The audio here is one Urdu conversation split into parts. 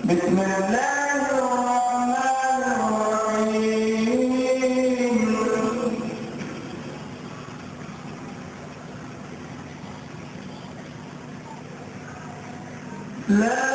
بسم الله الرحمن الرحيم لا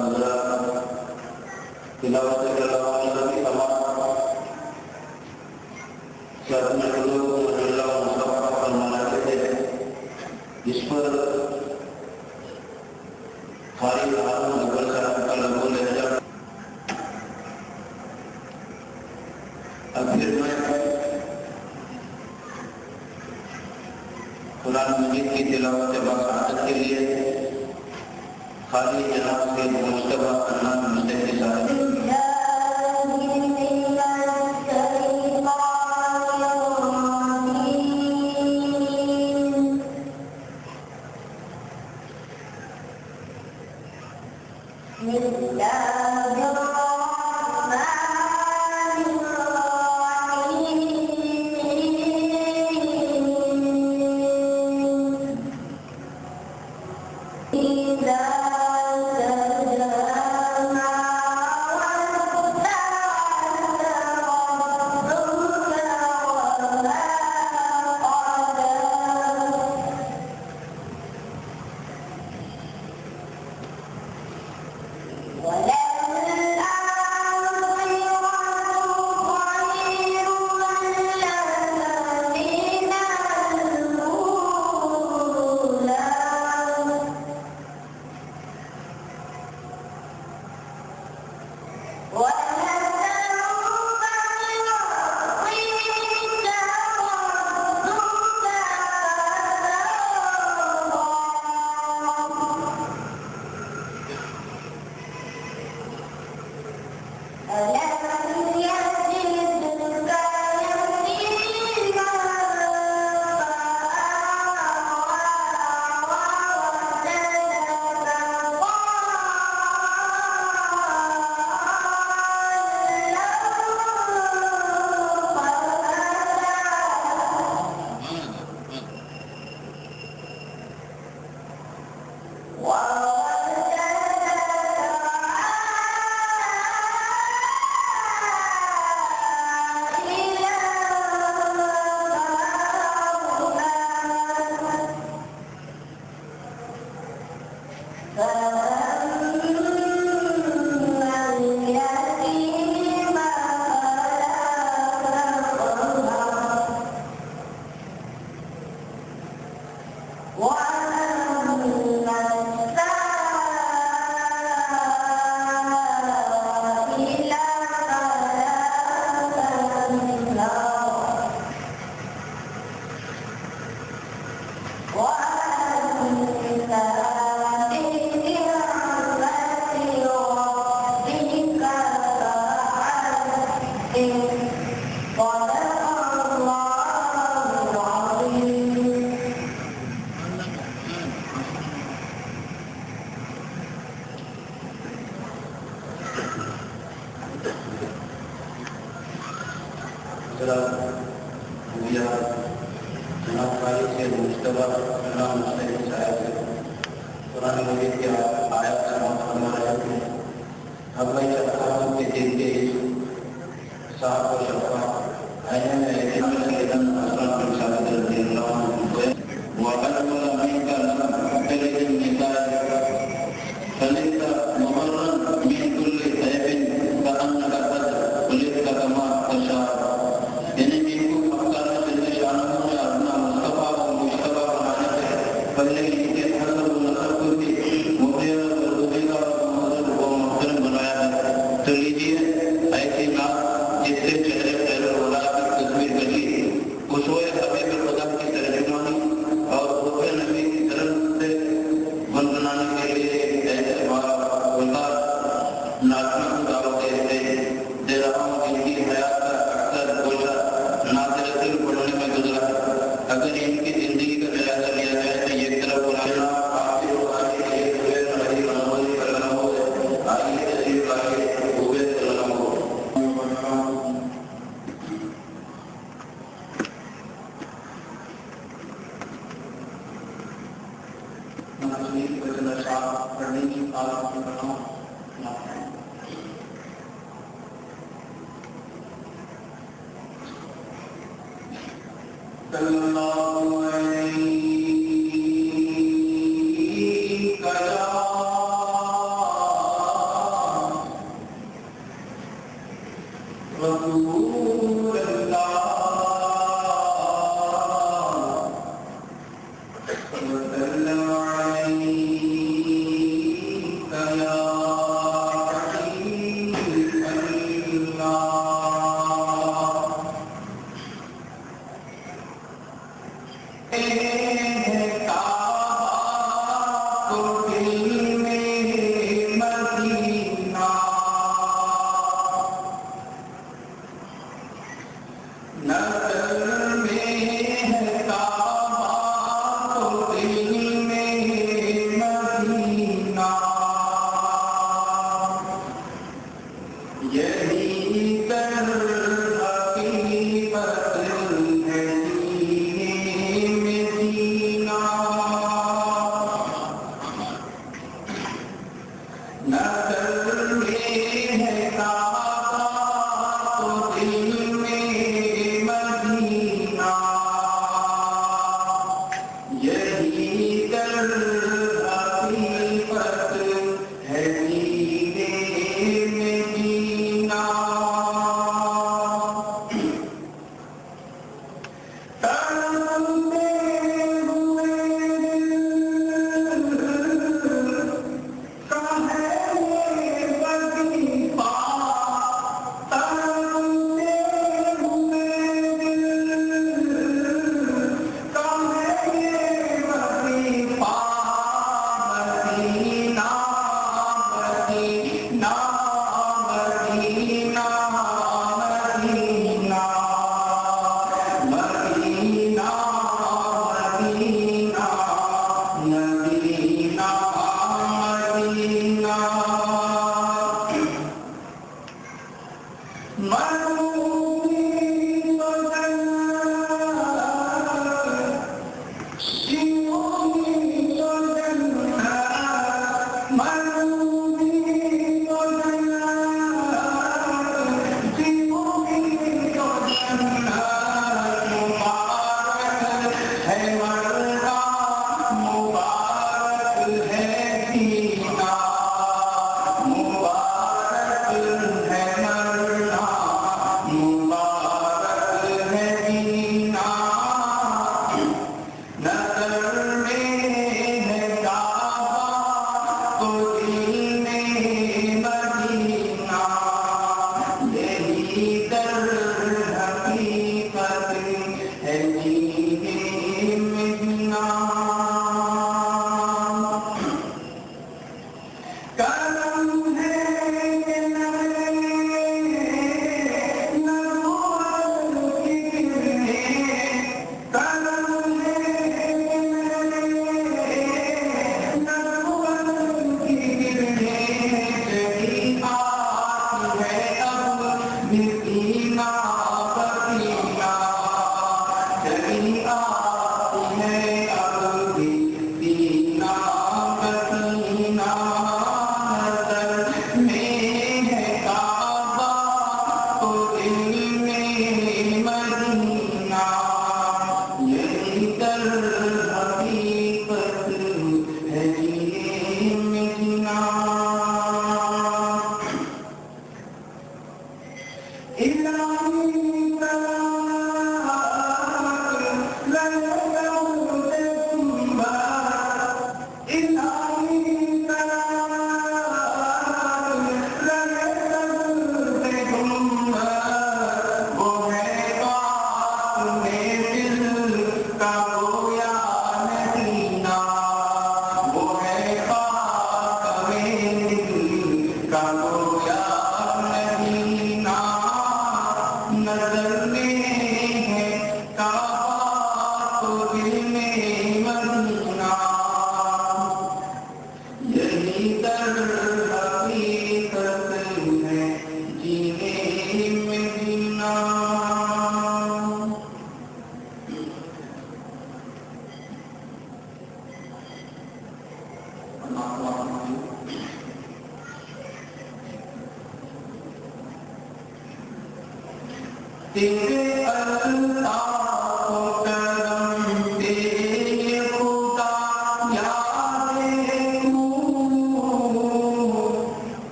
گزرا تلاوت کی تمام سے اپنے قلوب اللہ مصطفیٰ فرماتے تھے، جس پر خالی ہارون مغل صاحب کا لگو لہجہ. اب پھر میں قرآن مجید کی تلاوت بسعادت کے لیے خالی جناب سے مشتبہ کرنا مجھے ساتھ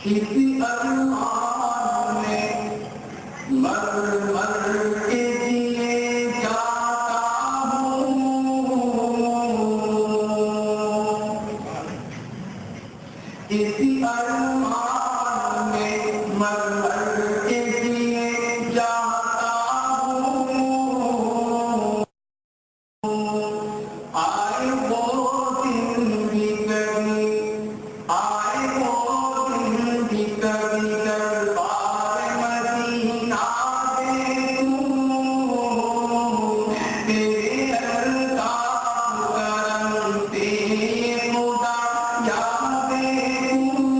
اسی ارمان میں مر مر کے جیے جاتا ہوں، اسی ارمان میں مر مر کے جیے جاتا ہوں، آئے وہ دن بھی کبھی، آئے وہ دن بھی کبھی دربار مدینہ دیکھوں، تیرے الطاف کرم سے خدا یاد دیکھوں،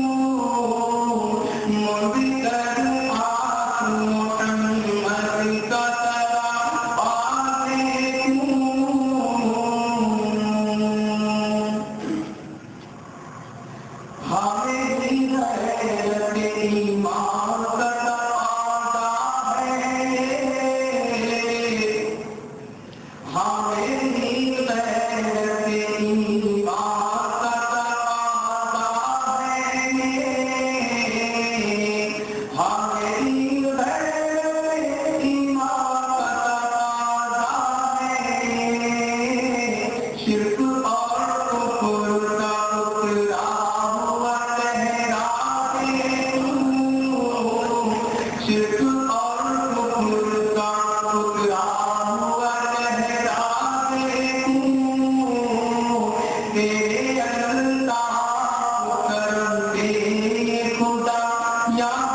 مجھ کر آنکھ محمد کا تڑپا دیکھوں، ہمیں بھی غیرت ایمان کا تقاضا ہے، ہمیں بھی غیرت ایمان کا تقاضا ہے، ہمیں بھی غیرت ایمان کا تقاضا ہے، شرک اور کفر کا ٹکڑا ہوا صحرا دیکھوں، شرک اور کفر کا ٹکڑا ہوا صحرا دیکھوں، تیرے الطاف کرم سے خدا یاد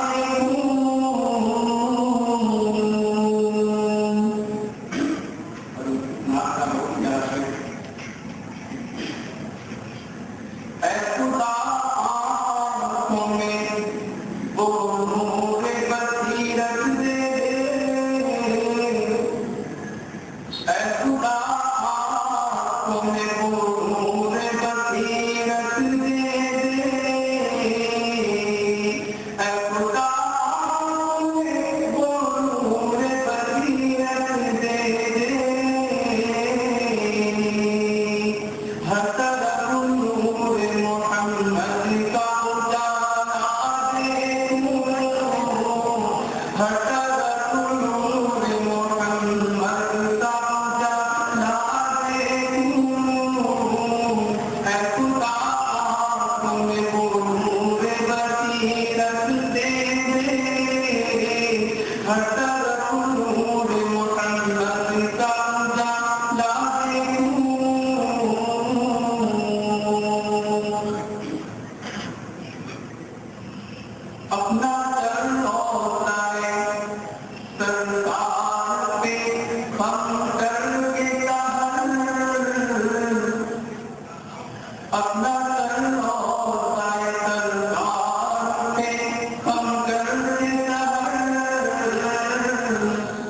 اے خدا آنکھوں میں وہ نور بصیرت دے دے، اے خدا آنکھوں میں وہ نور بصیرت دے دے، اے خدا آنکھوں میں وہ نور بصیرت دے دے، ہر طرف نور محمد کا اجالا دیکھوں، ہر طرف نور محمد کا اجالا دیکھوں، اے خدا آنکھوں میں وہ نور بصیرت دے دے، ہر طرف نور محمد کا اجالا دیکھوں، اپنا چل ہوتا ہے سرکار پہ ہم کر کے سہر، اپنا چل ہوتا ہے سرکار پہ ہم کر کے سہر،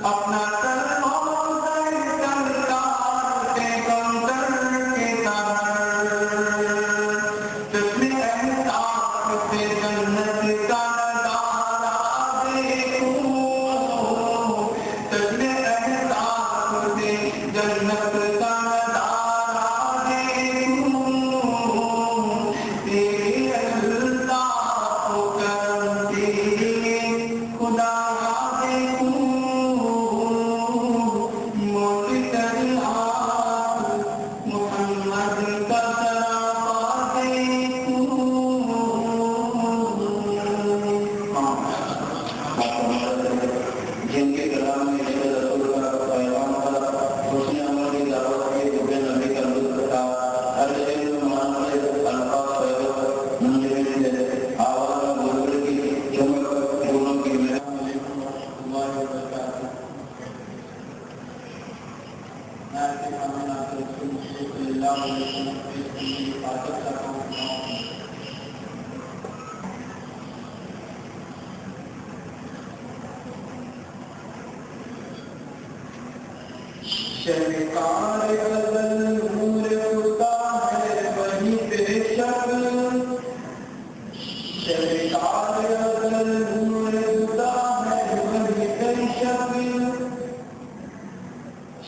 اپنا چل ہوتا ہے سرکار پہ ہم کر کے سہر، جشن احساس سے جنت کا نظارہ دیکھوں، جشن احساس سے جنت کا نظارہ دیکھوں، تیرے الطاف کرم سے خدا دیکھوں، موت کر آنکھ محمد کا سراپا دیکھوں، جن کے کلام میں عشق رسول کا پیغام تھا، حسن عمل کی دعوت کے حب نبی کا لطف تھا، ہر شعر میں معنی الفاظ پیغام منجمد ہے، آواز میں بلبل کی چمک پھولوں کی مہک۔ السلام علیکم ورحمۃ اللہ وبرکاتہ۔ میں آپ کے سامنے ناصر رسول صلی اللہ علیہ وسلم کی حفاظت کرتا ہوں۔ شہکار غزل نور خدا ہے وہی بے شک، شہکار غزل نور خدا ہے وہی بے شک،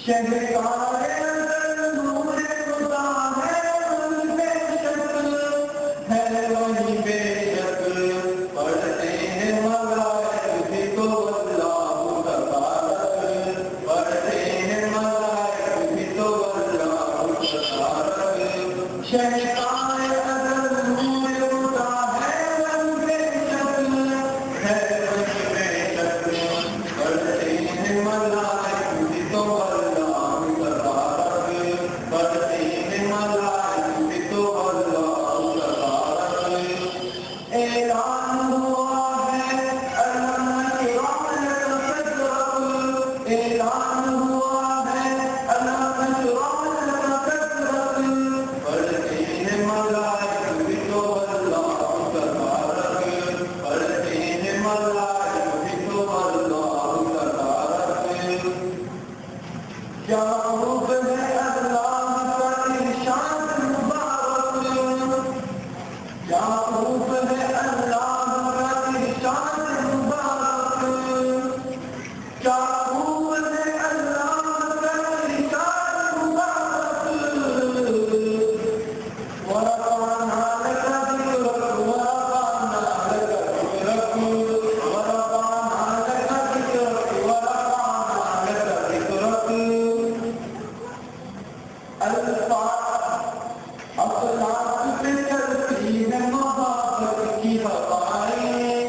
شہکار غزل نور خدا ہے وہی بے شک، ہے وہی بے شک، خوب ہے اللہ کا ارشاد مبارک، کیا خوب ہے اللہ کا ارشاد مبارک، ورفعنا لك ذکرک ورفعنا لك ذکرک ورفعنا لك ذکرک ورفعنا لك ذکرک. افلاک پہ چلتی ہے محبت کی ہوائیں،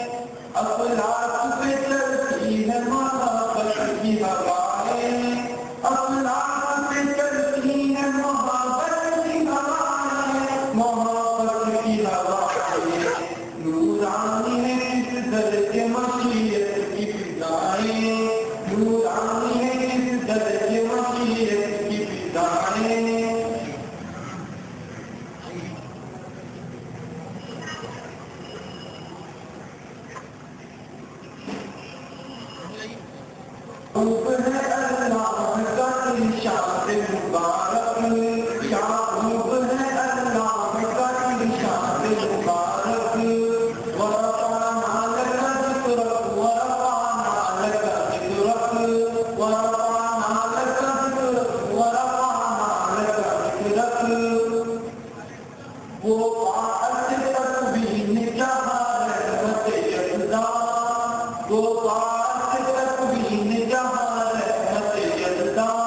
افلاک پہ چلتی ہے محبت کی ہوائیں، افلاک پہ چلتی ہے محبت کی ہوائیں، محبت کی ہوائیں. نورانی ہے کس درجے مشیت کی فضائیں، نورانی ہے کس درجے مشیت کی فضائیں. خوب ہے اللہ کا ارشاد مبارک، کیا خوب ہے اللہ کا ارشاد مبارک. ورفعنا لك ذکرک ورفعنا لك ذکرک ورفعنا لك ذکرک ورفعنا لك ذکرک. وہ بات تکوین جہاں رحمت یزداں، وہ بات تکوین جہاں رحمت یزداں،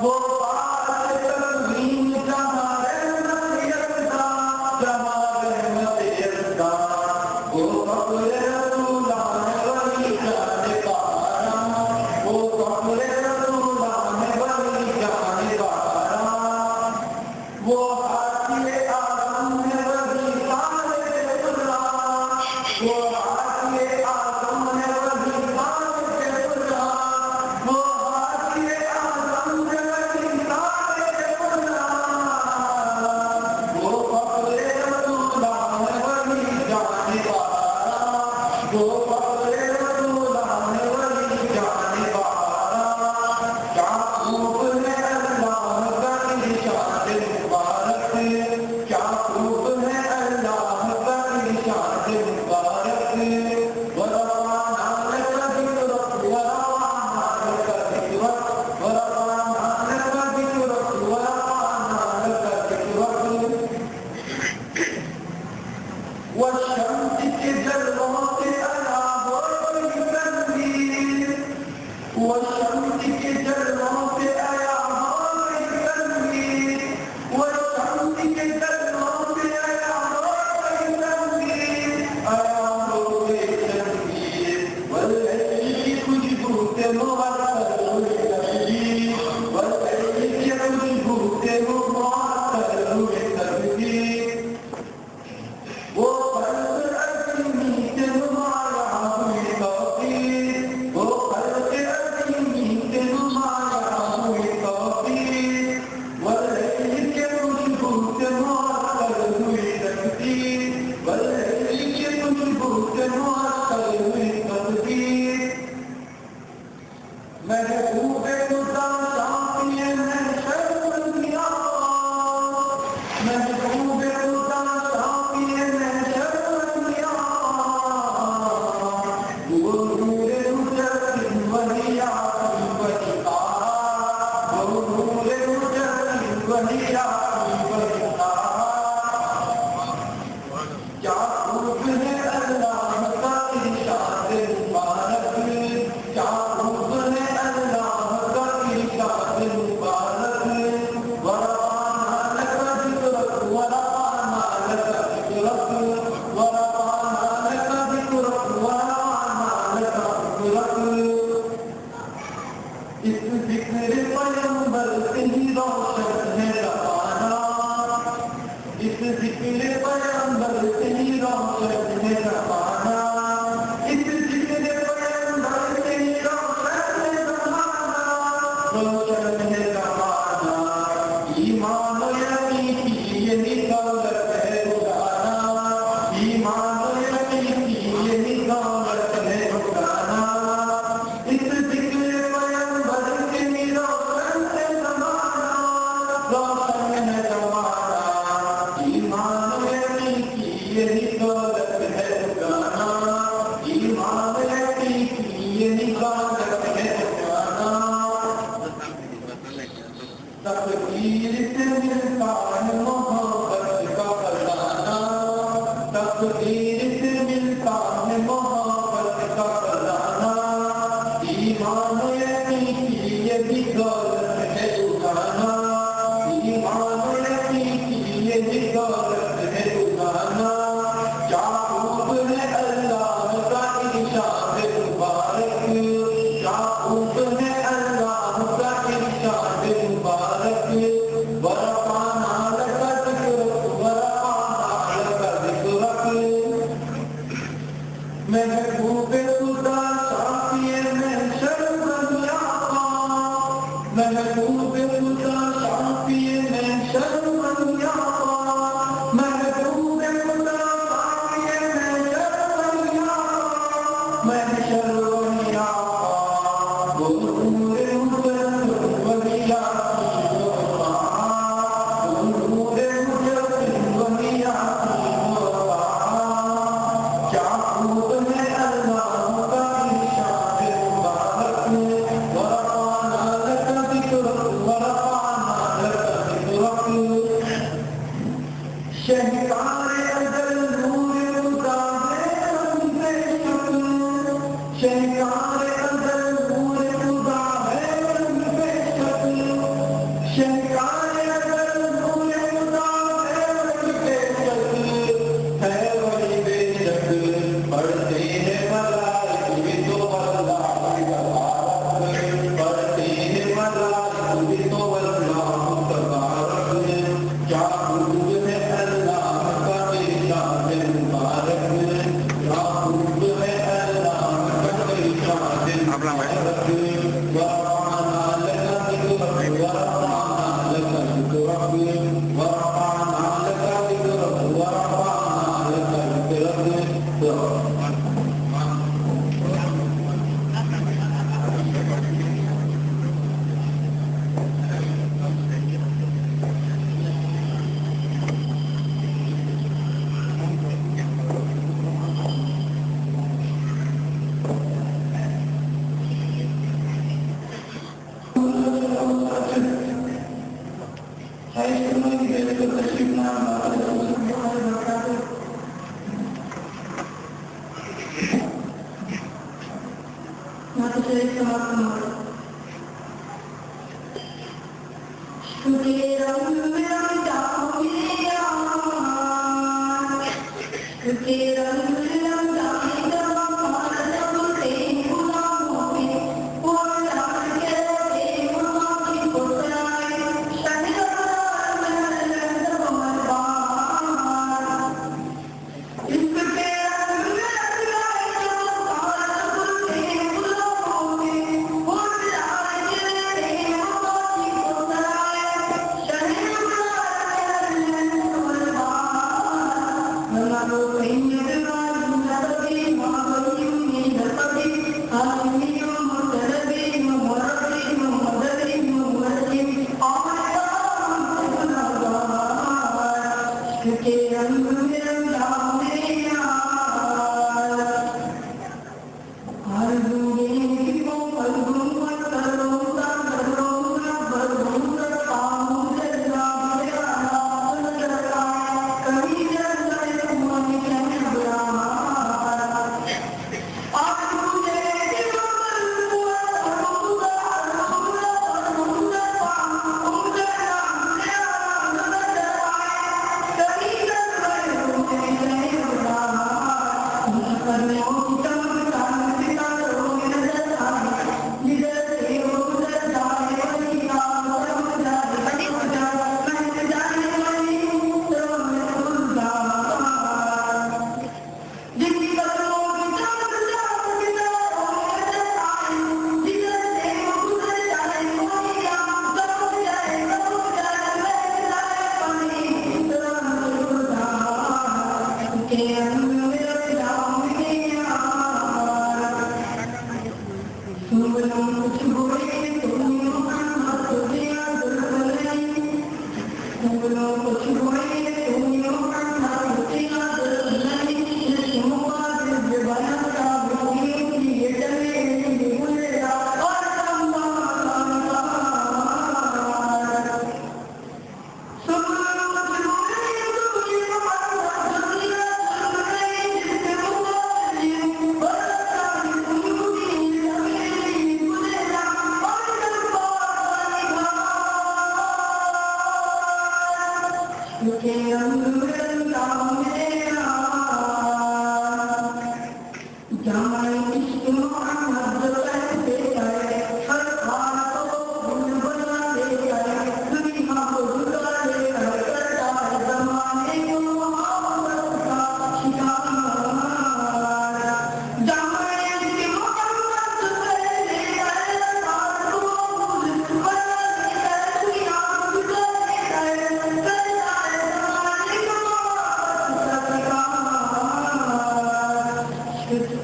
وہ بات تکوین جہاں رحمت یزداں، جہاں رحمت یزداں. وہ قبر رسولان ولی جان کاراں، وہ قبر رسولان ولی جان کاراں. وہ ہاتھی آدم ہے ولی خالق خدا، وہ ہاتھی آدم ہے ولی خالق خدا، وہ ہاتھی آدم ہے ولی خالق خدا. وہ قبر رسولان ولی جان کاراں، وہ قبر رسولان ولی جان کاراں. کیا خوب ہے اللہ کا ارشاد مبارک، کیا خوب ہے اللہ کا ارشاد مبارک. ورفعنا لك ذکرک ورفعنا لك ذکرک ورفعنا لك ذکرک ورفعنا لك ذکرک. والشمس کے جلووں سے علا ہو گئی تنویر، والشمس کے جلووں سے علا ہو گئی تنویر، والشمس کے جلووں سے علا ہو گئی تنویر، علا ہو گئی تنویر. واللیل کی خوشبو سے معطر ہوئی تقدیر، واللیل کی خوشبو سے معطر ہوئی تقدیر. وہ خلق عظیمی سے نمایاں ہوئی توفیق، وہ خلق عظیمی سے نمایاں ہوئی توفیق. واللیل کے خوشبو سے معطر ہوئی تقدیر، واللیل کے خوشبو سے معطر ہوئی تقدیر. محبوب خدا شافی محشر دنیا، محبوب خدا شافی محشر دنیا. وہ نور مجسم وہی آتی وہی تارا، وہ نور مجسم وہی آتی وہی تارا. کیا خوب ہے اللہ کا ارشاد مبارک، کیا خوب ہے اللہ کا ارشاد مبارک. ورفعنا لك ذکرک ورفعنا لك ذکرک ورفعنا لك ذکرک ورفعنا لك ذکرک. اس ذکر پیغمبر سے ہی روشن ہے زمانہ، اس ذکر پیغمبر سے ہی روشن ہے زمانہ، اس ذکر پیغمبر سے ہی روشن ہے زمانہ، روشن ہے زمانہ. ایمان و یقین کی یہی دولت ہے رکانا، ایمان و یقین کی یہی دولت ہے رکانا. اس ذکر پیغمبر سے ہی روشن ہے زمانہ، روشن ہے زمانہ. ایمان و یقین کی یہی دولت ہے گانا ایمان کی یہ عبادت ہے گانا تقدیر سے ملتا ہے محبت کا خزانہ تقدیر سے ملتا ہے محبت کا خزانہ ایمان کی یہ بھی دولت ہے گانا ایمان کی یہ بھی دولت ہے گانا کیا خوب ہے اللہ کا ارشاد مبارک کیا خوب ہے اللہ کا ارشاد مبارک ورفعنا لك ذکرک ورفعنا لك ذکرک محبوب خدا شافی محشر بن یعقوب محبوب خدا شافی محشر بن یعقوب محبوب خدا شافی محشر بن یعقوب محشر بن یعقوب نور مجسم ولیاء کی وفا نور مجسم ولیاء کی وفا کیا خوب ہے اللہ کا ارشاد مبارک ورفعنا لك ذکرک ورفعنا لك ذکرک شہکار ازل نور خدا ہے رنگ شکل شہکار ازل نور خدا ہے رنگ شکل شہکار ازل نور خدا ہے رنگ شکل ہے وہی بے شکل پڑھتے ہیں ملائک بھی تو اللہ تبارک پڑھتے ہیں ملائک بھی تو اللہ تبارک کیا خوب ہے اللہ کا ارشاد مبارک کیا خوب ہے اللہ کا ارشاد مبارک ورفعنا لك ذکرک ورفعنا لك ذکرک ورفعنا لك ذکرک ورفعنا لك ذکرک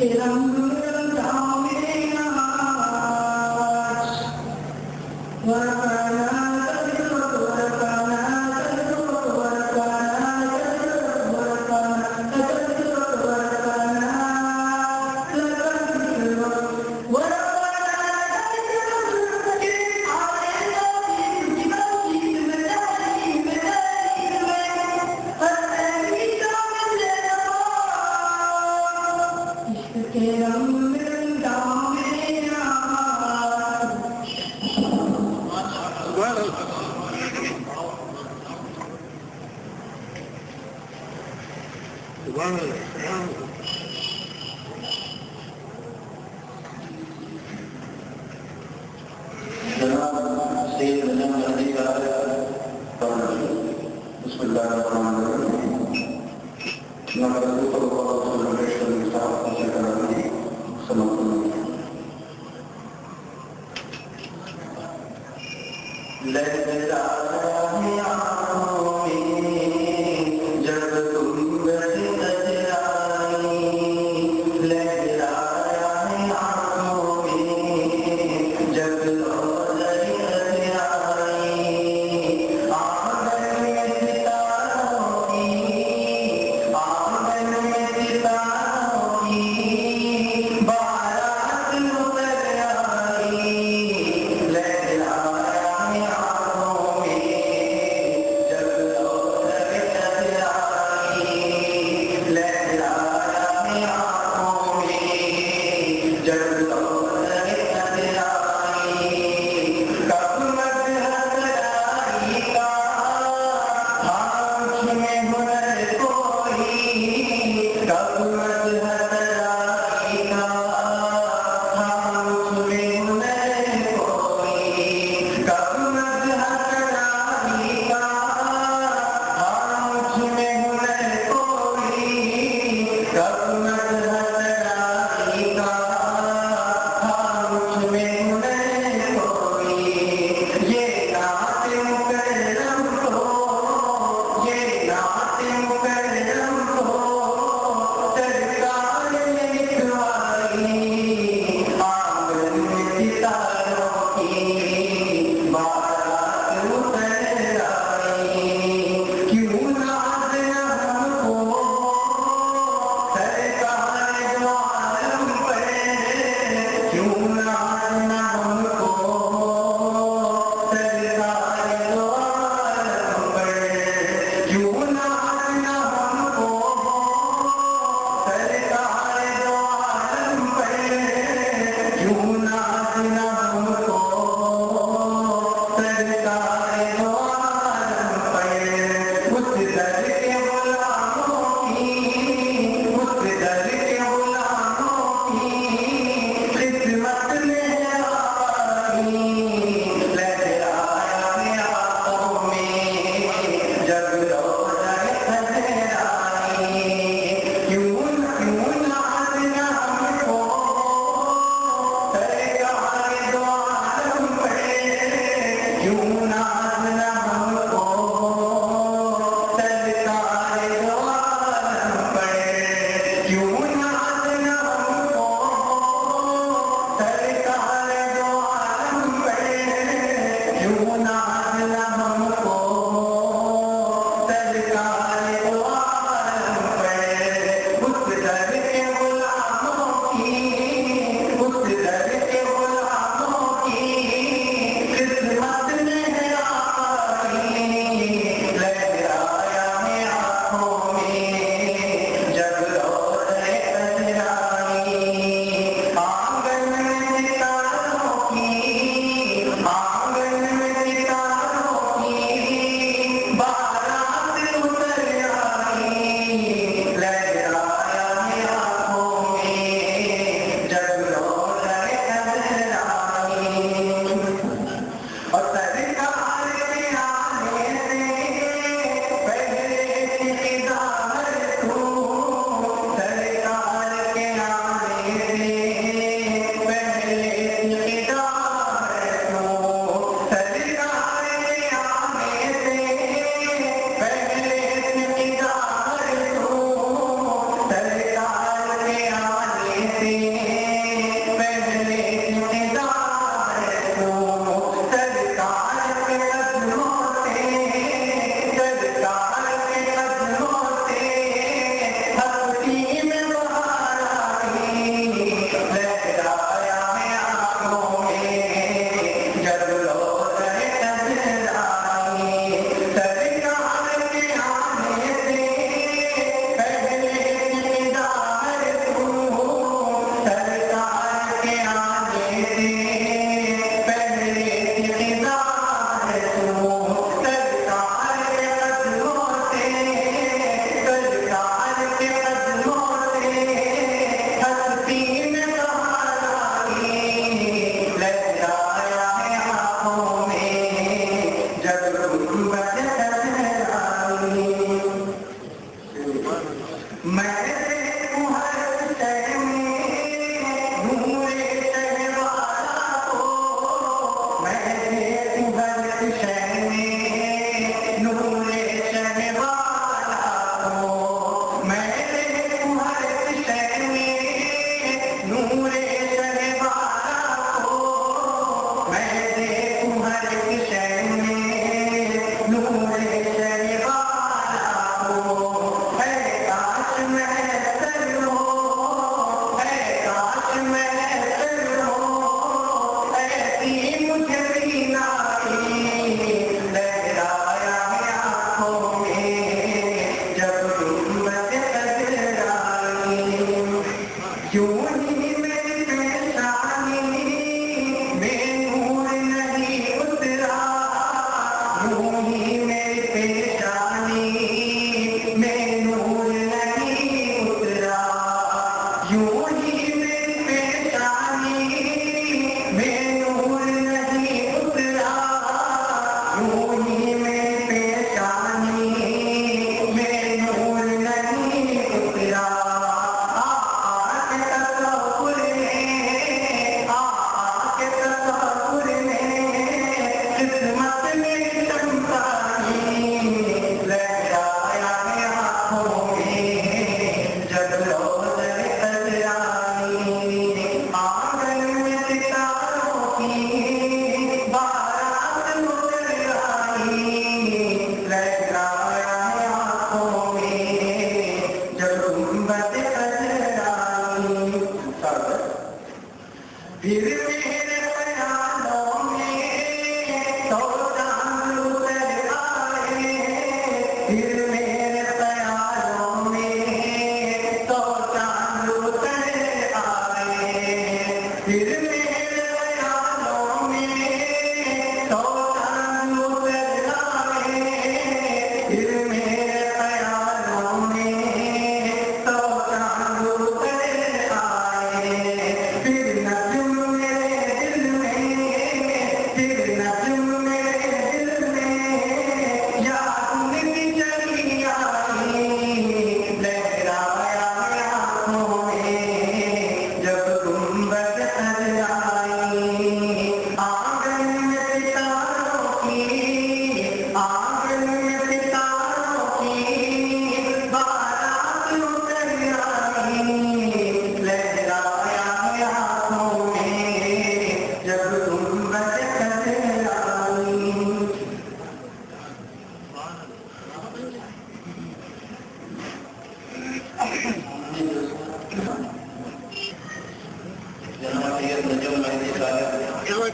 یہ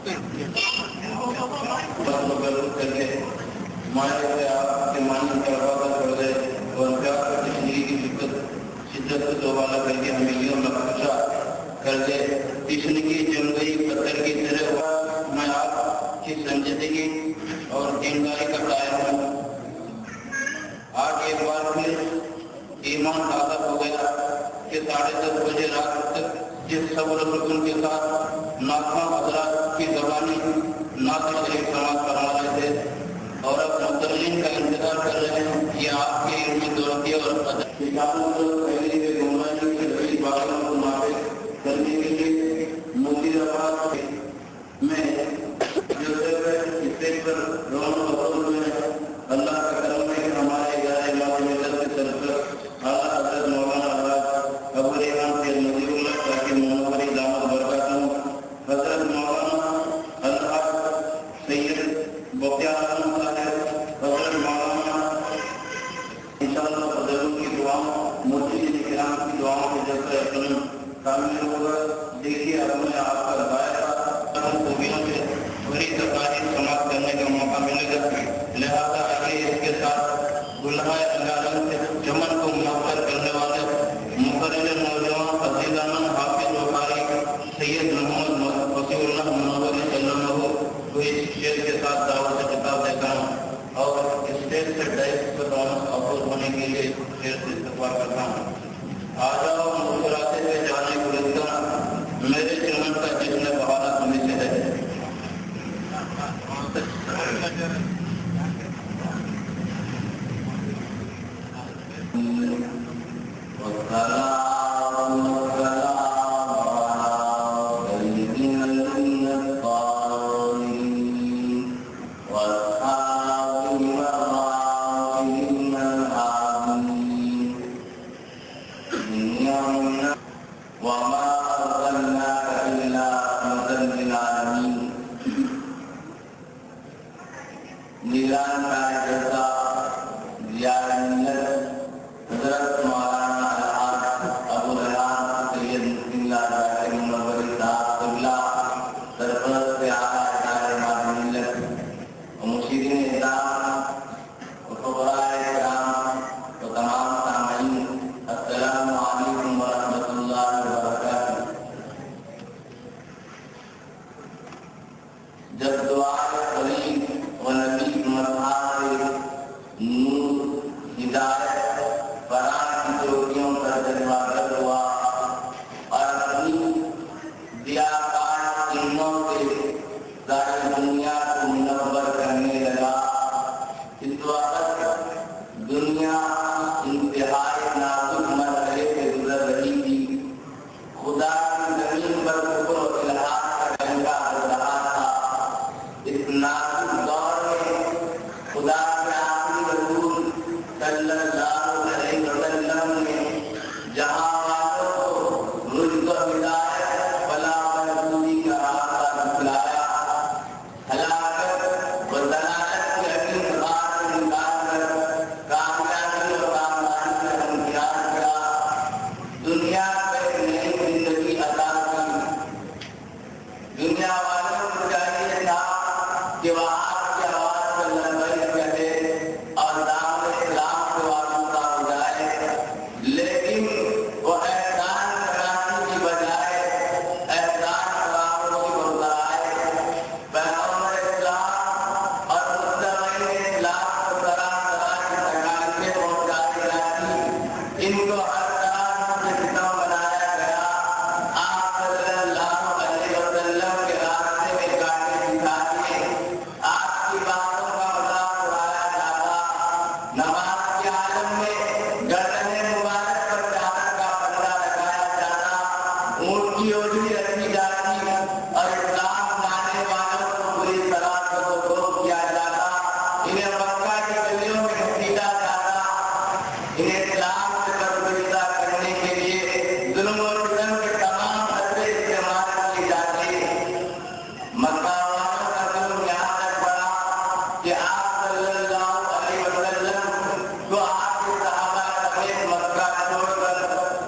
کر کے مائے سے آپ کے معنی کا وعدہ کر دے اور پیار کر زندگی کی شدت کو دوبارہ کر کے ہمیں یہ مقصد کر دے. تیسری کی جم گئی پتھر کی طرح ہوا. میں آپ کی سنجیدگی اور دینداری کا قائل ہوں. آج ایک بار پھر ایمان تازہ ہو گیا کہ 10:30 بجے رات تک جس صبر و سکون کے ساتھ ناخواں حضرات کی زبانی نعت شریف سماعت کروا رہے تھے اور اب مترجم کا انتظار کر رہے ہیں. یہ آپ کے علمی دولتی اور کتابوں کو پہلی میں گمراہی کے رئی باغوں کو نافذ کرنے کے لیے مدیر آباد میں جو اسٹیج پر رونق افروز ہوئے ہیں. اللہ کا کرم ہے کہ ہمارے ادارے کے سرپرست اعلیٰ حضرت مولانا حضرت ابو ریحان سے مدیر اللہ تاکہ منوری دامت برکاتہ حضرت مولانا الحاج سید بختیار اعظم صاحب حضرت مولانا انشاءاللہ بزرگوں کی دعاؤں مرشد کرام کی دعاؤں کے جیسا یقین کامل ہوگا. دیکھیے اب میں آپ کا ذائقہ خوبیوں سے بڑی تقاریر سماعت کرنے کا موقع ملے گا. لہٰذا آگے اس کے ساتھ گلہائے رنگارنگ سے چمن کو مؤثر کرنے والے مقرر نوجوان عزیزان حافظ و قاری سید محمد وسیع اللہ منور صلی اللہ علیہ وسلم کو اس شعر کے ساتھ دعوت سے خطاب دیتا ہوں اور اسٹیج سے ڈائریکٹ پر افروز ہونے کے لیے شعر سے استقبال کرتا ہوں. آ جاؤ مسکراتے ہوئے جانے گلستان میرے چمن کا جس نے بہانا تمہیں سے ہے.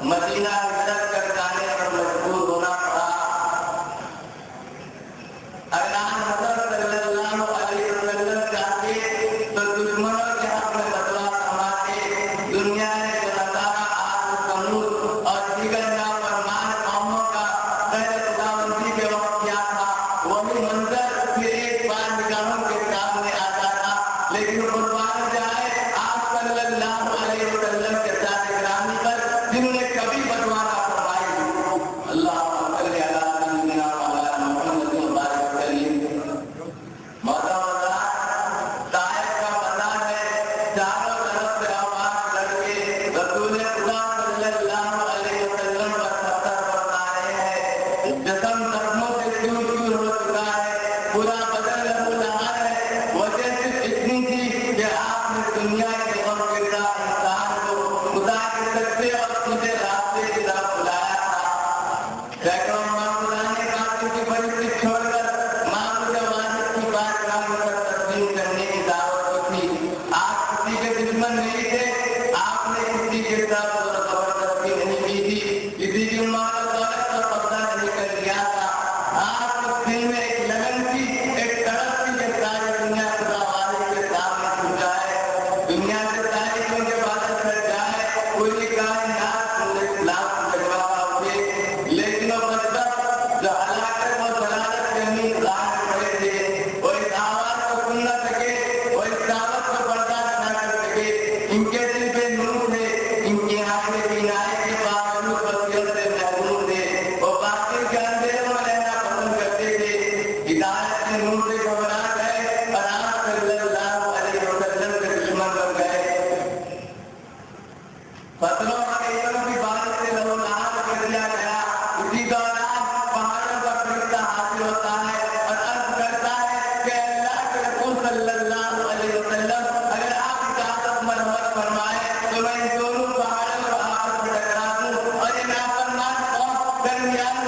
مدینہ ہجرت کر جانے پر مجبور ہونا پڑا.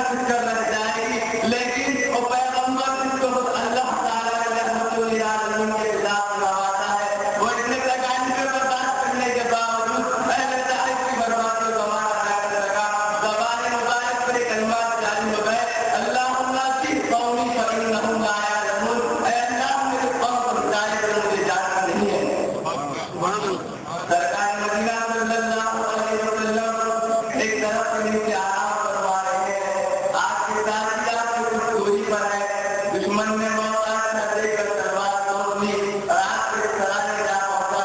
کچھ رہ جائے گی، لیکن وہ پیغمبر جس کو اللہ تعالیٰ نے رحمت للعالمین کے خلاف نوازا ہے، وہ اتنے تکان پہ برداشت کرنے کے باوجود اہل طائف کی بربادی کو ہمارا نہ لگا، زبان مبارک پر کلمات جاری ہو گئے، اللہم فی قومی فإنہم لا یعلمون، اے اللہ میرے قوم کو ہدایت دے، مجھے جاننا نہیں ہے۔ سرکار مدینہ صلی اللہ علیہ وسلم ایک طرف سے نیچے آرام فرما رہے ہیں، آپ کے ساتھ آپ کے کچھ دوری پر ہے، دشمن نے موقع دے کر تلوار توڑ لی اور آپ کے سرانے جا پہنچا،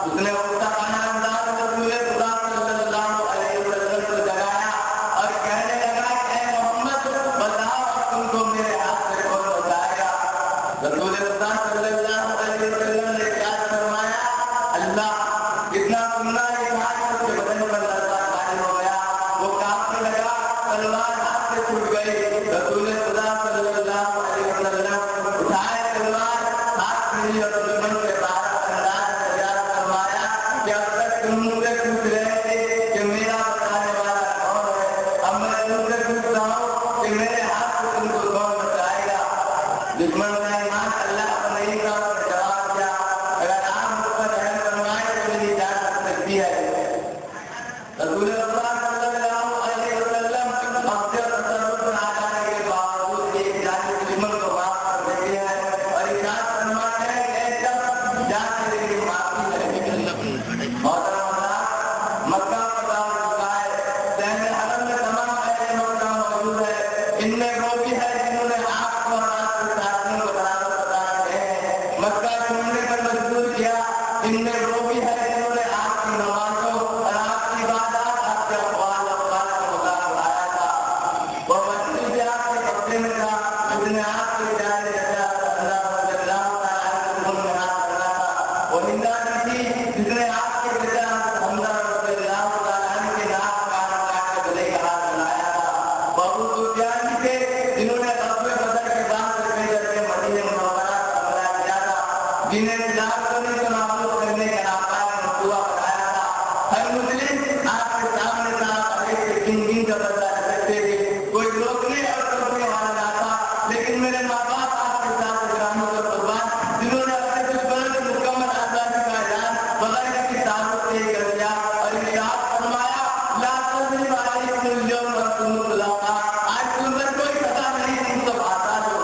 اس نے اٹھا خانہ انداز رسول خدا صلی اللہ علیہ وسلم کو جگایا اور کہنے لگا کہ اے محمد بتاؤ تم کو میرے ہاتھ سے کون بچائے گا؟ رسول خدا صلی اللہ علیہ وسلم نے کیا فرمایا؟ اللہ۔ اتنا سننا ایک ہاتھ اس کے بدن پر لرزہ غالب ہو گیا، وہ کانپنے لگا، تلوار ہاتھ سے ٹوٹ گئی۔ رسول خدا صلی اللہ علیہ وسلم اٹھائے تلوار، ہاتھ ملی اور دشمن کے بارک انداز سے یاد فرمایا کہ اب تک تم مجھ سے پوچھ رہے تھے کہ میرا بچانے والا کون ہے، اب میں تم سے پوچھتا ہوں کہ میرے ہاتھ سے تم کو کون بچائے گا؟ دشمن کا ایمان اللہ پر نہیں تھا، اس نے جواب دیا اگر آپ مجھ پر رحم فرمائیں تو میری جان بچ سکتی ہے۔ رسول اللہ صلی اللہ علیہ وسلم مقصد تصرف نہ آنے کے باوجود ایک جانی دشمن کو معاف کر دیتے ہیں اور ارشاد فرماتے ہیں کہ اے شخص جان تیرے لیے معافی ہے۔ محترم حضرات، مکہ فتح ہو چکا ہے، شہر حرم میں تمام اہل مکہ موجود ہے، ان میں وہ بھی ہے جنہوں نے آپ کو اور آپ کے ساتھیوں کو برابر بتا رہے ہیں، مکہ چھوڑنے پر مجبور کیا، ان میں وہ بھی ہے جنہوں نے آپ کی نمازوں اور آپ کی عبادات، آپ کے اقوال و افعال کا مذاق اڑایا تھا۔ وہ مسجد بھی آپ کے قبضے میں تھا، جس نے آپ کے پیارے چچا اللہ رضی اللہ تعالیٰ عنہ میں ہاتھ کرنا تھا، وہ ہندا بھی تھی جس نے آپ کے چچا حمزہ رضی اللہ تعالیٰ عنہ کے ناک کان کاٹ کے گلے کا ہاتھ بنایا تھا، وہ ابو سفیان بھی تھے جنہوں نے غزوہ بدر کے بعد سے کر کے مدینہ منورہ کا حملہ کیا تھا، جنہیں اسلام کو نہیں معلوم کرنے کا ناپاک مفتوح بنایا تھا۔ ہر مسلم آپ کے سامنے تھا اور ایک سے کن کا بدلہ لے سکتے تھے، کوئی روکنے اور ٹوکنے والا نہ تھا، لیکن میرے ماں باپ آپ کے ساتھ گرامی اور قربان جنہوں نے اپنے دشمنوں کی مکمل آزادی کا اعلان بغیر کسی تعلق کے کر دیا اور ارشاد فرمایا لا تضرب علیکم اليوم وانتم طلقاء، آج تم پر کوئی سزا نہیں، تم سب آزاد ہو۔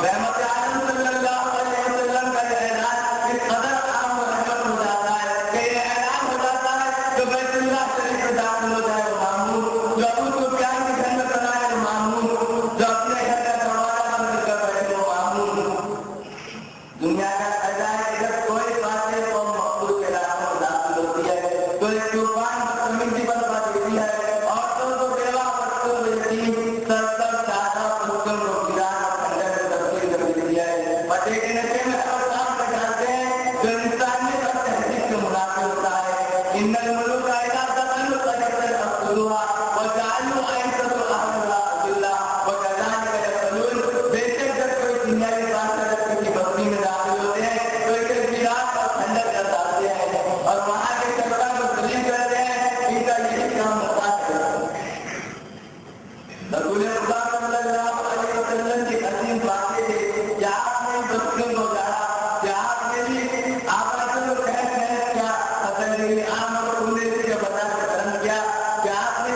رحمت عالم صلی اللہ علیہ وسلم کا یہ اعلان اس قدر عام و رحمت ہو جاتا ہے کہ یہ اعلان ہو جاتا ہے جو بیت اللہ شریف میں داخل ہو جائے وہ معمول، جو ابو سفیان کے گھر میں بنا ہے وہ معمول، جو اپنے گھر کا دروازہ بند کر بیٹھے وہ معمول۔ دنیا کا خزانہ ہے کہ جب کوئی فاتح قوم مقبول کے علاقوں میں داخل ہوتی ہے تو ایک طوفان بدتمیزی برپا دیتی ہے، عورتوں کو بیوہ، بچوں کو یتیم، سر چادہ پتوں کو گران اور کھنڈر میں تبدیل کر دیتی ہے، پتے کے نشے میں ہر کام کر جاتے ہیں جو انسانیت اور تہذیب کے منافی ہوتا ہے۔ ان الملوک اذا دخلوا قرية افسدوها وجعلوا عزة اهلها اذلة وكذلك يفعلون۔ بے شک جب کوئی دنیاوی بادشاہ کسی بستی میں داخل ہوتے ہیں تو ایک ویرات اور کھنڈر کر ڈالتے ہیں اور وہاں کے شہریوں کو ذلیل کرتے ہیں، ان کا یہی کام ہوتا ہے۔ رسول خدا صلی اللہ علیہ وسلم کی عظیم باتیں تھے کہ آپ نے بستیوں کو جاڑا، کہ آپ نے بھی آپس میں خیر کیا، عام اور عمدے سے بتا کر کرم کیا کہ آپ نے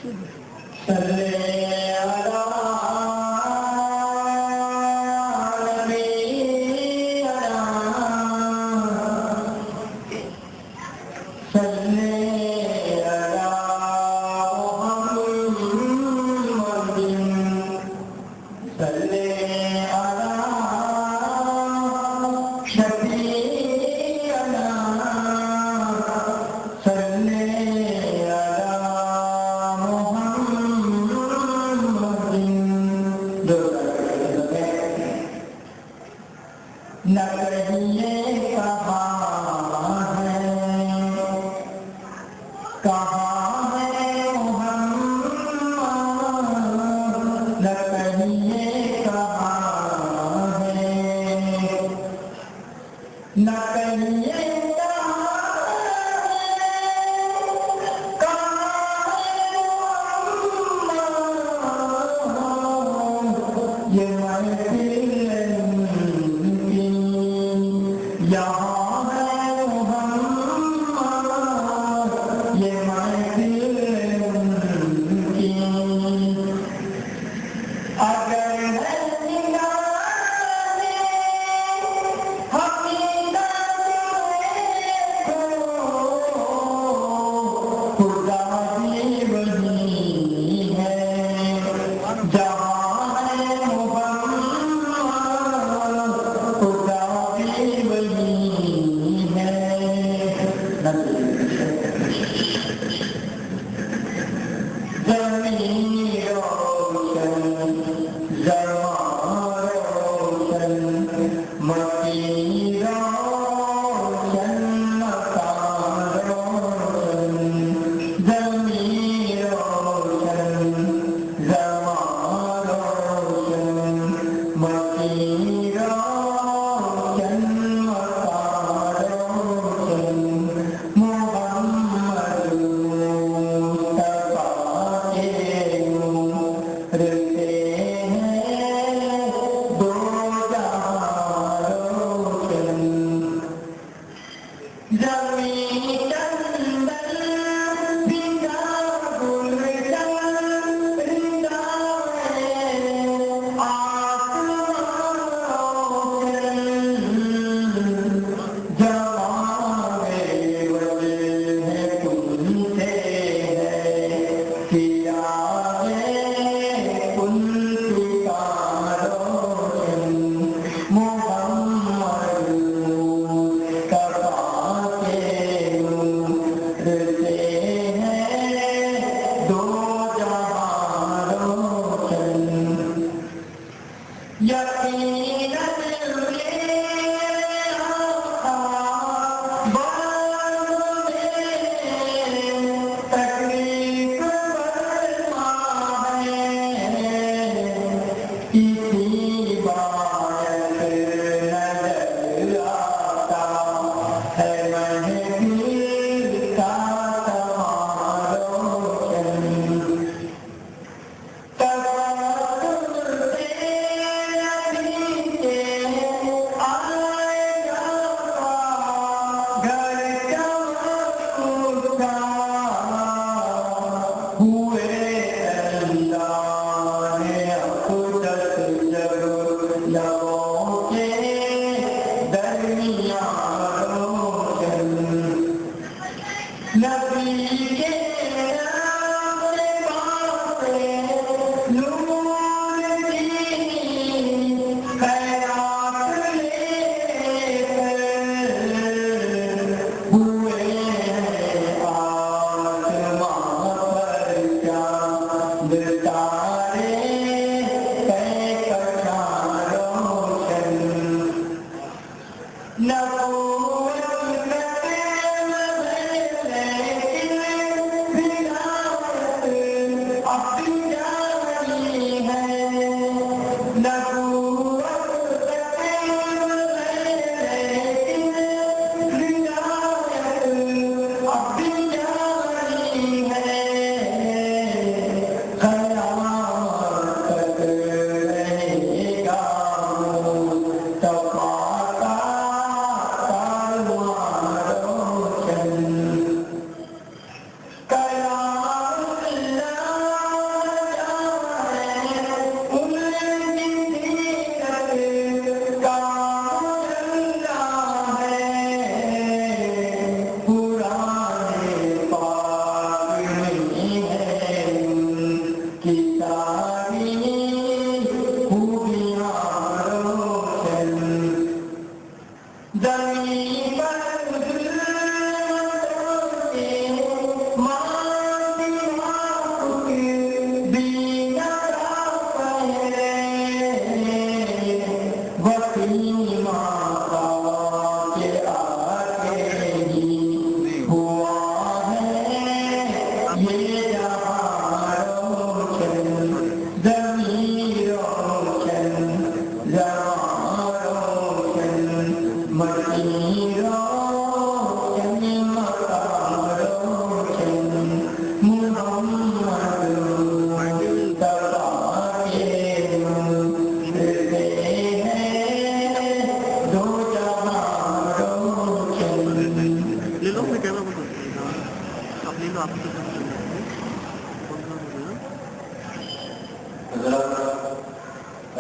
خیال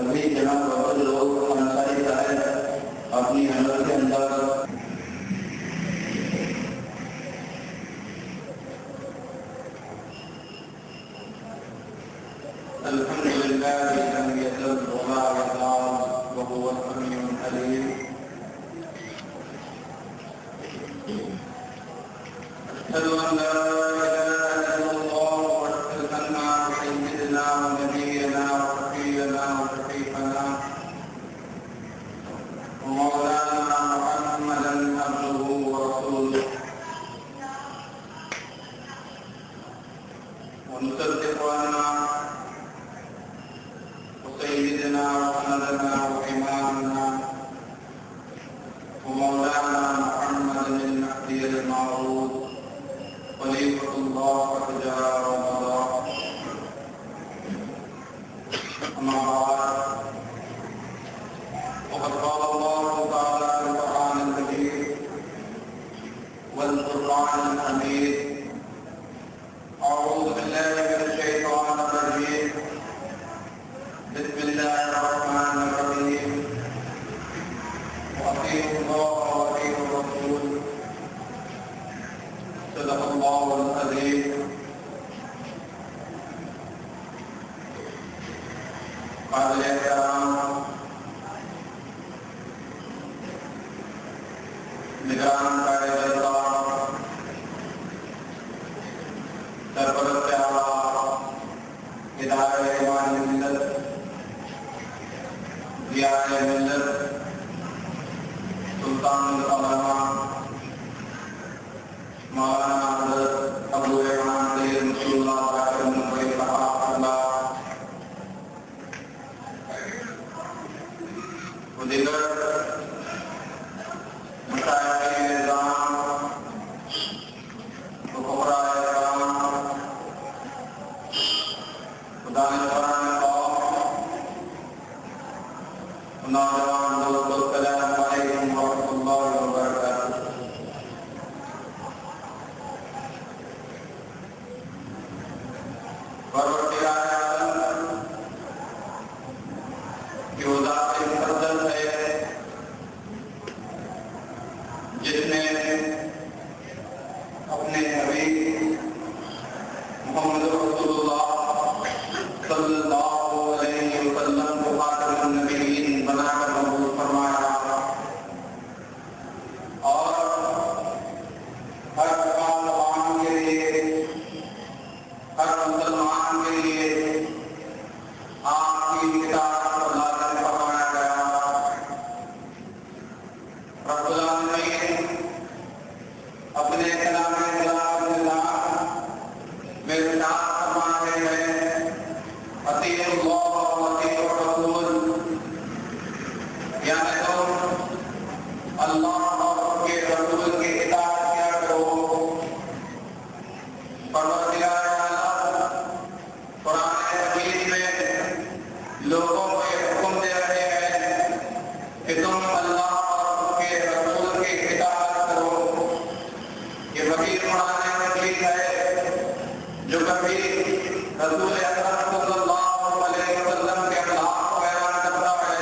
ابھی جناب بہت لوگ انصاری صاحب اپنی حمل کے اندر الحمد لله لم يزل ولا يزال وهو السميع العليم أشهد أن لا إله إلا الله وأشهد أن سيدنا ونبينا وشفيعنا وشفيعنا ومولانا محمدا عبده ورسوله ونصدق أن سيدنا وسندنا وإمامنا ومولانا محمد المهدي المعروف خليفة الله وتجارة ومضى أما بعد وقد قال الله تعالى في القرآن الكريم والقرآن الحميد أعوذ بالله من الشيطان الرجيم بسم الله الرحمن الرحيم وأطيعوا الله وأطيعوا الرسول صدق الله العظيم قابل احترام نگران قائد جلسہ سرپرست اعلیٰ ادارہ ایوان ملت ضیاء ملت سلطان العلماء مولانا حضرت ابو ایمان سید رسول اللہ ذاکر منفرد صحابہ اللہ و دیگر مشاہدین نظام و فقراء اکرام و دانشوران قوم و نوجوان دوستو السلام علیکم ورحمۃ اللہ وبرکاتہ۔ پروردگار عالم کی وہ ذات مقدس ہے جس نے اپنے نبی محمد رسول اللہ صلی اللہ علیہ وسلم کو خاتم النبیین بنا کر مبعوث فرمایا اور ہر مسلمان کے لیے آپ کی کتاب کو لازم فرمایا گیا۔ رب العالمین اپنے کلام میں ارشاد فرما رہے ہیں اطیعوا اللہ و اطیعوا الرسول، یعنی تم اللہ اور کے رسول کی اطاعت کیا کرو۔ پروردگار قرآن مجید میں لوگوں کو یہ حکم دے رہے ہیں کہ تم اللہ اور کے رسول کی اطاعت کرو۔ یہ وکیل قرآن مجید ہے جو کبھی رسول اکرم صلی اللہ علیہ وسلم کے اخلاق کو بیان کرتا ہے۔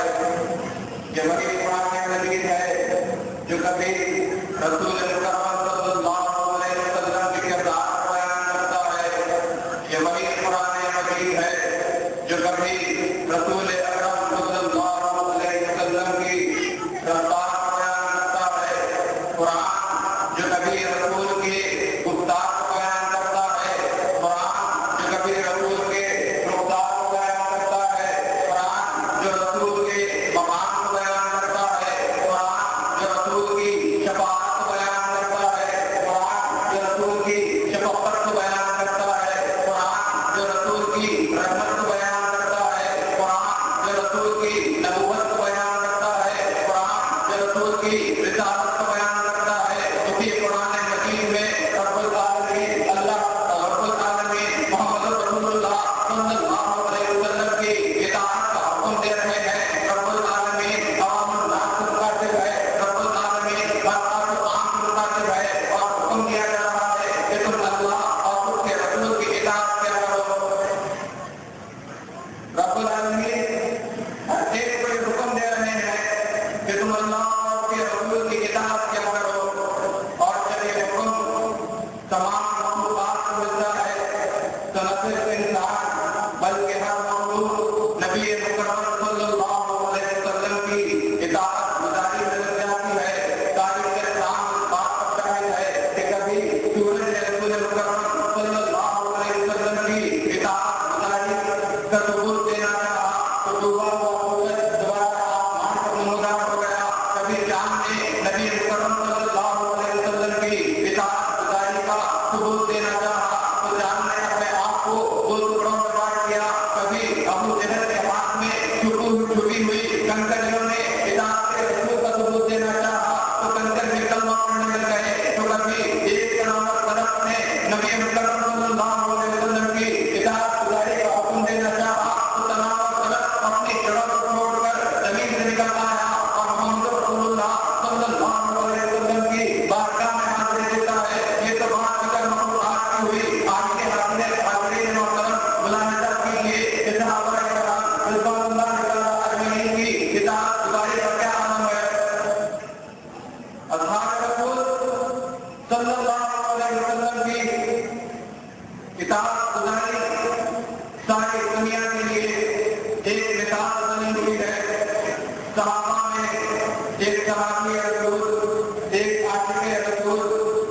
یہ وکیل قرآن مجید ہے جو کبھی رسول اکرم صلی اللہ علیہ وسلم کے کردار کو بیان کرتا ہے۔ یہ وکیل قرآن مجید ہے جو کبھی رسول اکرم صلی اللہ علیہ وسلم کی رفتار کو بیان کرتا ہے۔ قرآن جو کبھی رسول کی گفتار کو بیان کرتا ہے۔ قرآن جو کبھی رسول کے رفتار کو بیان کرتا ہے۔ قرآن جو رسول کے مقام کو بیان کرتا ہے۔ قرآن جو رسول کی شفاعت کو بیان کرتا ہے۔ قرآن جو رسول کی شفقت کو بیان کرتا ہے۔ قرآن جو رسول کی رحمت کو بیان کرتا ہے۔ قرآن نہ صرف انسان بلکہ ہر مخلوق نبی مکرم صلی اللہ علیہ وسلم کی اطاعت گزاری میں لگ جاتی ہے۔ تاریخ اسلام اس بات پر شاہد ہے کہ کبھی سورج نے رسول مکرم صلی اللہ علیہ وسلم کی اطاعت گزاری کا ثبوت دینا چاہا تو ڈوبا ہوا سورج دوبارہ آسمان پر نمودار ہو گیا۔ کبھی چاند نے نبی مکرم صلی اللہ علیہ وسلم کی اطاعت گزاری کا ثبوت دینا چاہا تو چاند نے اپنے آپ کو دو ٹکڑوں میں بانٹ دیا۔ کبھی ابو جہل کے ہاتھ میں چھپی ہوئی کنکریوں نے اطاعت کے رسول کا ثبوت دینا چاہا تو کنکر بھی کلمہ پڑھنے لگ گئے۔ تو کبھی ایک کنامت درخت نے نبی مکرم صلی اللہ علیہ وسلم کی اطاعت گزاری کا حکم دینا چاہا تو کنامت درخت اپنی جڑوں کو چھوڑ کر زمین سے نکل آیا اور محمد رسول اللہ صلی اللہ علیہ وسلم کی بارگاہ میں حاضری دیتا ہے۔ یہ تو بات اگر مخلوقات کی ہوئی۔ آج کے حاضرین محترم ملاحظہ کیجیے صحابہ کرام رضوان اللہ تعالیٰ اجمعین کی اطاعت گزاری کا کیا عمل ہے۔ اصحاب رسول صلی اللہ علیہ وسلم کی اطاعت گزاری ساری دنیا کے لیے ایک مثال بنی ہوئی ہے۔ صحابہ میں ایک صحابی رسول، ایک عاشق رسول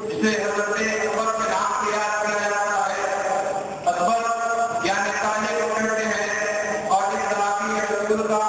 جسے حضرت اکبر کے نام سے یاد کیا جاتا ہے۔ اکبر یعنی تانے کو کہتے ہیں اور اس صحابی رسول کا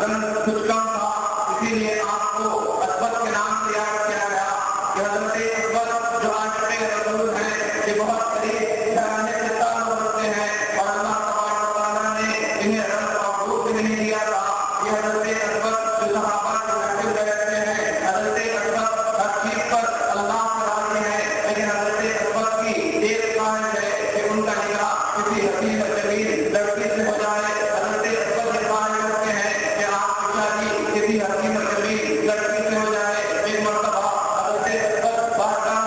رنگ کچھ کم تھا، اسی لیے آپ کو اکبر کے نام سے یاد کیا گیا کہ حضرت اکبر جو عاشق رسول ہیں یہ بہت قریب گھرانے سے تعلق رکھتے ہیں اور اللہ تبارک و تعالیٰ نے انہیں رنگ اور روپ نہیں دیا تھا۔ یہ حضرت اکبر جو صحابہ کے محفل میں رہتے ہیں، حضرت اکبر ہر چیز پر اللہ سے راضی ہے، لیکن حضرت اکبر کی ایک خواہش ہے کہ ان کا نکاح کسی حسین و جمیل لڑکی سے ہو جائے۔ حضرت اکبر یہ خواہش رکھتے ہیں کہ آپ کی شادی کسی حسین و جمیل لڑکی سے ہو جائے۔ ایک مرتبہ حضرت اکبر بارگاہ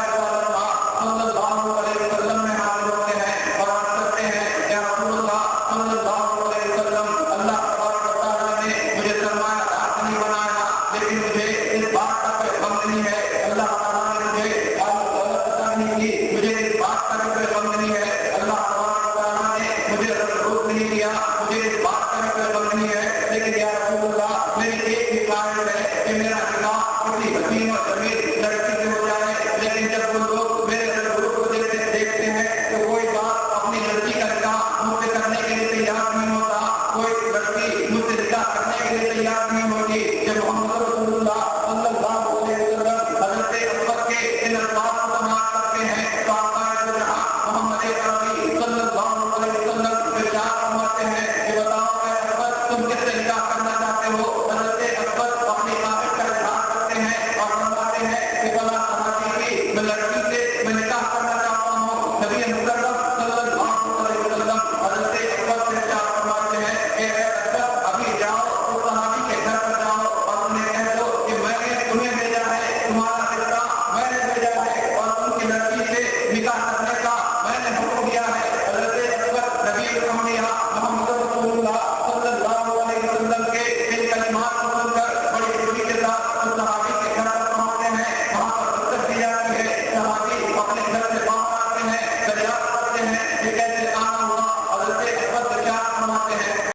صلی اللہ علیہ وسلم میں حاضر ہوتے ہیں اور عرض کرتے ہیں کہ رسول اللہ صلی اللہ علیہ وسلم اللہ تبارک و تعالیٰ نے مجھے سرمایہ دار نہیں بنایا، لیکن مجھے اس بات کا کوئی غم نہیں ہے۔ اللہ تعالیٰ نے مجھے دولت عطا نہیں کی، مجھے اس بات کا کوئی غم نہیں ہے۔ اللہ تبارک و تعالیٰ نے مجھے روپ نہیں دیا، مجھے اس بات کا کوئی غم نہیں ہے، لیکن یا رسول اللہ میری ایک ہی خواہش ہے کہ میرا نکاح کسی حسین و جمیل لڑکی سے ہو جائے۔ لیکن جب وہ لوگ میرے روپ کو دیکھتے ہیں تو کوئی بات اپنی لڑکی کا نکاح مجھ سے کرنے کے لیے تیار نہیں ہوتا، کوئی لڑکی مجھ سے نکاح کرنے کے لیے تیار نہیں ہوگی۔ جب محمد رسول اللہ صلی اللہ علیہ وسلم حضرت اکبر کے ان الفاظ کو سماعت کرتے ہیں تو آقا جہاں محمد عربی صلی اللہ علیہ وسلم ارشاد فرماتے ہیں کہ بتاؤ اے اکبر تم کس سے نکاح کرنا چاہتے ہو۔ حضرت اکبر اپنی خواہش کا اظہار کرتے ہیں اور فرماتے ہیں کہ بلا صحابی کی میں لڑکی سے میں نکاح کرنا چاہتا ہوں۔ نبی مکرم صلی اللہ علیہ وسلم حضرت اکبر سے ارشاد فرماتے ہیں کہ اے اکبر ابھی جاؤ اس صحابی کے گھر پر جاؤ اور انہیں کہہ دو کہ میں نے تمہیں بھیجا ہے، تمہارا رشتہ میں نے بھیجا ہے اور ان کی لڑکی سے نکاح کرنے کا میں نے حکم دیا ہے۔ حضرت اکبر نبی اکرم نے